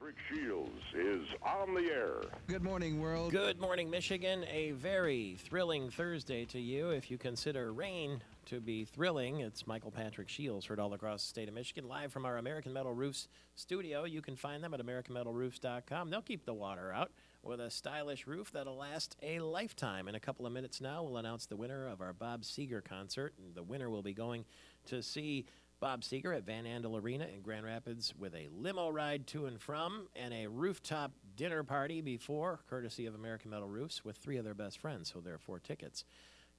Patrick Shields is on the air. Good morning, world. Good morning, Michigan. A very thrilling Thursday to you. If you consider rain to be thrilling, it's Michael Patrick Shields, heard all across the state of Michigan, live from our American Metal Roofs studio. You can find them at AmericanMetalRoofs.com. They'll keep the water out with a stylish roof that'll last a lifetime. In a couple of minutes now, we'll announce the winner of our Bob Seger concert. And the winner will be going to see Bob Seger at Van Andel Arena in Grand Rapids with a limo ride to and from and a rooftop dinner party before, courtesy of American Metal Roofs, with 3 of their best friends. So there are 4 tickets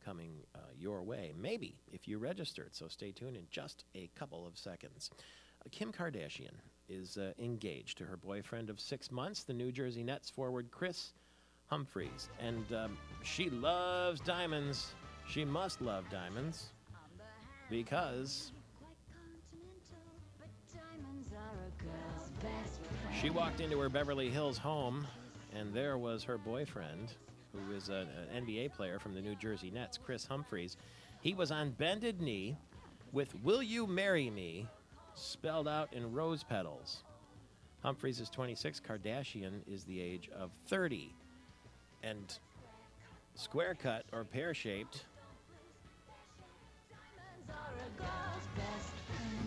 coming your way, maybe, if you registered. So stay tuned in just a couple of seconds. Kim Kardashian is engaged to her boyfriend of 6 months, the New Jersey Nets forward Chris Humphries. And she loves diamonds. She must love diamonds because she walked into her Beverly Hills home, and there was her boyfriend, who is an NBA player from the New Jersey Nets, Chris Humphries. He was on bended knee with "Will you marry me?" spelled out in rose petals. Humphries is 26. Kardashian is the age of 30. And square cut or pear-shaped,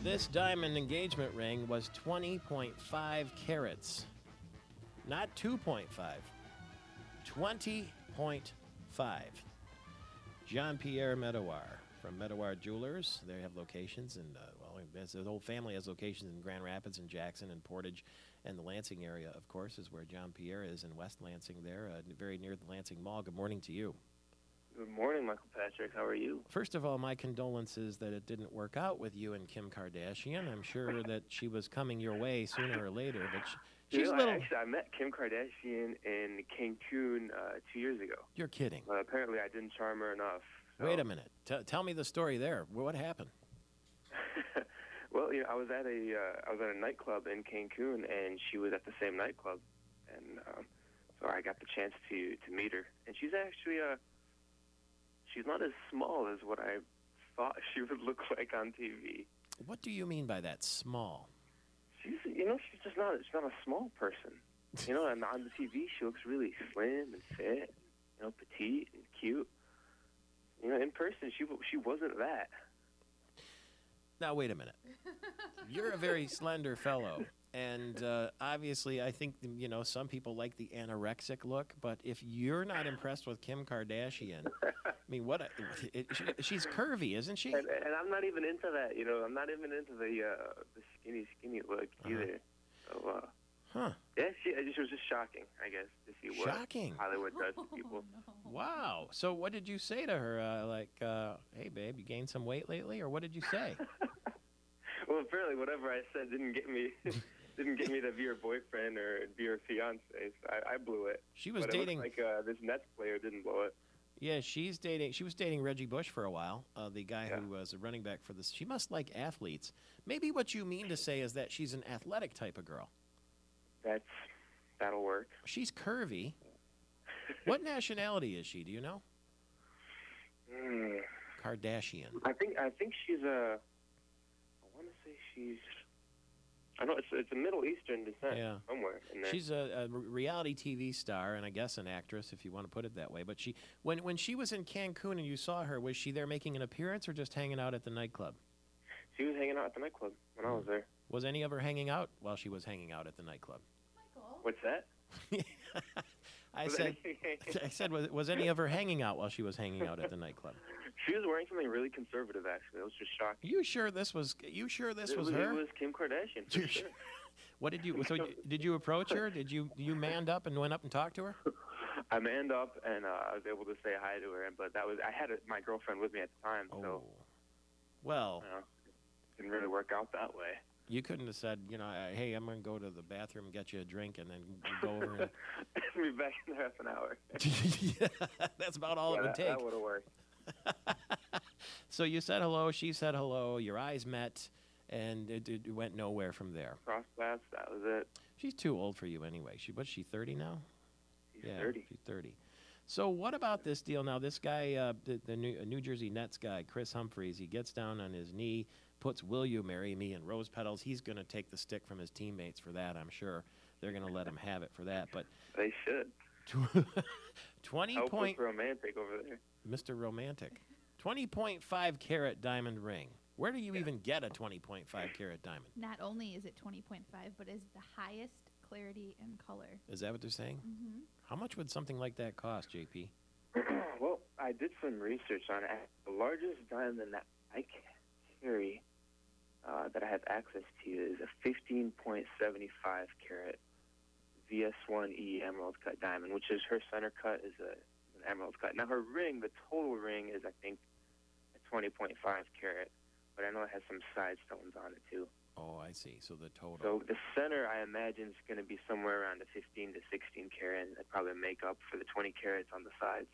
this diamond engagement ring was 20.5 carats. Not 2.5. 20.5. Jean-Pierre Medawar from Medawar Jewelers. They have locations in, the whole family has locations in Grand Rapids and Jackson and Portage, and the Lansing area, of course, is where Jean-Pierre is in West Lansing there, very near the Lansing Mall. Good morning to you. Good morning, Michael Patrick. How are you? First of all, my condolences that it didn't work out with you and Kim Kardashian. I'm sure that she was coming your way sooner or later, but she's a little... I met Kim Kardashian in Cancun 2 years ago. You're kidding. Apparently, I didn't charm her enough. So. Wait a minute. Tell me the story there. What happened? Well, I was at a nightclub in Cancun, and she was at the same nightclub, and so I got the chance to meet her. And she's actually she's not as small as what I thought she would look like on TV. What do you mean by that, small? She's just not. She's not a small person. And on the TV, she looks really slim and fit, petite and cute. In person, she wasn't that. Now, wait a minute. You're a very slender fellow, and obviously I think, some people like the anorexic look, but if you're not impressed with Kim Kardashian, I mean, she's curvy, isn't she? And I'm not even into that, I'm not even into the skinny look either. So, yeah, it was just shocking, I guess, to see what Hollywood does to people. No. Wow. So what did you say to her? Hey, babe, you gained some weight lately? Or what did you say? Well, apparently whatever I said didn't get me to be her boyfriend or be her fiance. So I blew it. She was but dating... It looks like this Nets player didn't blow it. Yeah, she was dating Reggie Bush for a while, the guy who was a running back for this. She must like athletes. Maybe what you mean to say is that she's an athletic type of girl. That'll work. She's curvy. What nationality is she? Do you know? Kardashian. I think she's I want to say she's. I know it's a Middle Eastern descent somewhere in there. She's a reality TV star and I guess an actress, if you want to put it that way. But when she was in Cancun and you saw her, was she there making an appearance or just hanging out at the nightclub? She was hanging out at the nightclub when I was there. Was any of her hanging out while she was hanging out at the nightclub? Michael. What's that? I said, was any of her hanging out while she was hanging out at the nightclub? She was wearing something really conservative, actually. I was just shocked. You sure this was her? It was Kim Kardashian. For sure. What did you? So did you approach her? Did you manned up and went up and talked to her? I manned up and I was able to say hi to her, but I had my girlfriend with me at the time, so. Well. It didn't really work out that way. You couldn't have said, hey, I'm going to go to the bathroom and get you a drink and then go over and... Be back in half an hour. Yeah, that's about all it would take. That would have worked. So you said hello, she said hello, your eyes met, and it went nowhere from there. Cross paths, that was it. She's too old for you anyway. What's she, 30 now? She's 30. She's 30. So what about this deal now? This guy, the New Jersey Nets guy, Chris Humphries, he gets down on his knee, puts "Will you marry me" in rose petals. He's going to take the stick from his teammates for that, I'm sure. they're going to let him have it for that. But They should. 20 Help point, with romantic over there. Mr. Romantic, 20.5 carat diamond ring. Where do you even get a 20.5 carat diamond? Not only is it 20.5, but is the highest clarity and color. Is that what they're saying? Mm-hmm. How much would something like that cost, JP? Well, I did some research on it. The largest diamond that I carry, that I have access to, is a 15.75 carat VS1E emerald cut diamond, which is her center cut is an emerald cut. Now her ring, the total ring, is I think a 20.5 carat, but I know it has some side stones on it too. Oh, I see. So the total. So the center, I imagine, is going to be somewhere around a 15 to 16 carat, and that'd probably make up for the 20 carats on the sides.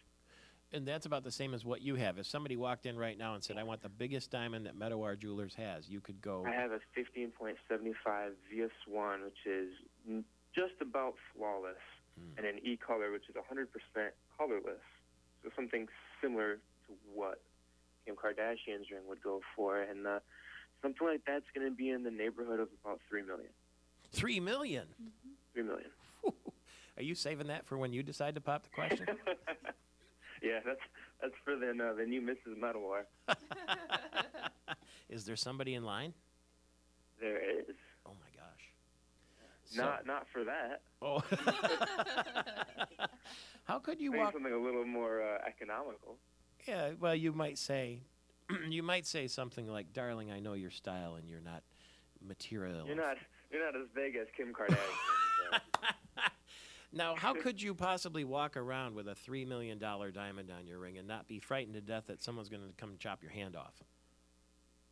And that's about the same as what you have. If somebody walked in right now and said, I want the biggest diamond that Meadowar Jewelers has, you could go. I have a 15.75 VS1, which is just about flawless, and an E color, which is 100% colorless. So something similar to what Kim Kardashian's ring would go for, and something like that's going to be in the neighborhood of about $3 million. $3 million? $3 million. Are you saving that for when you decide to pop the question? Yeah, that's for the new Mrs. Meadowar. Is there somebody in line? There is. Oh my gosh. Not for that. Oh. How could you Maybe walk? something a little more economical. Yeah. Well, you might say something like, "Darling, I know your style, and you're not material." You're not as big as Kim Kardashian. Now, how could you possibly walk around with a $3 million diamond on your ring and not be frightened to death that someone's going to come and chop your hand off?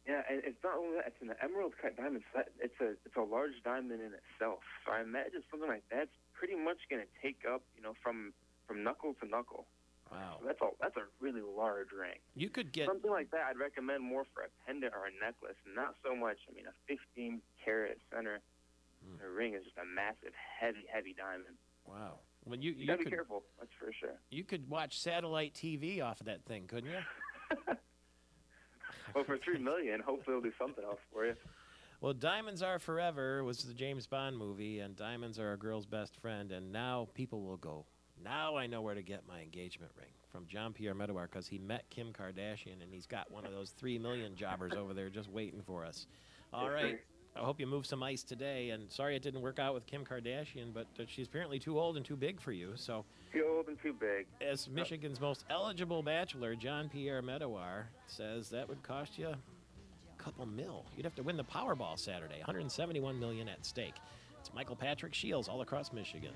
Yeah, and it's not only that; it's an emerald cut diamond. So it's a large diamond in itself. So I imagine something like that's pretty much going to take up, from knuckle to knuckle. Wow. So that's a really large ring. You could get Something like that. I'd recommend more for a pendant or a necklace, not so much. I mean, a 15 carat center ring is just a massive, heavy diamond. Wow. Well, you gotta could be careful. That's for sure. You could watch satellite TV off of that thing, couldn't you? Well, for $3 million, hopefully it'll do something else for you. Well, Diamonds Are Forever was the James Bond movie, and diamonds are a girl's best friend. And now people will go, now I know where to get my engagement ring from John Pierre Meadowar, because he met Kim Kardashian, and he's got one of those 3 million jobbers over there just waiting for us. All right. I hope you move some ice today, and sorry it didn't work out with Kim Kardashian, but she's apparently too old and too big for you. So, too old and too big. As Michigan's most eligible bachelor, John Pierre Meadowar, says that would cost you a couple mil. You'd have to win the Powerball Saturday, $171 million at stake. It's Michael Patrick Shields all across Michigan.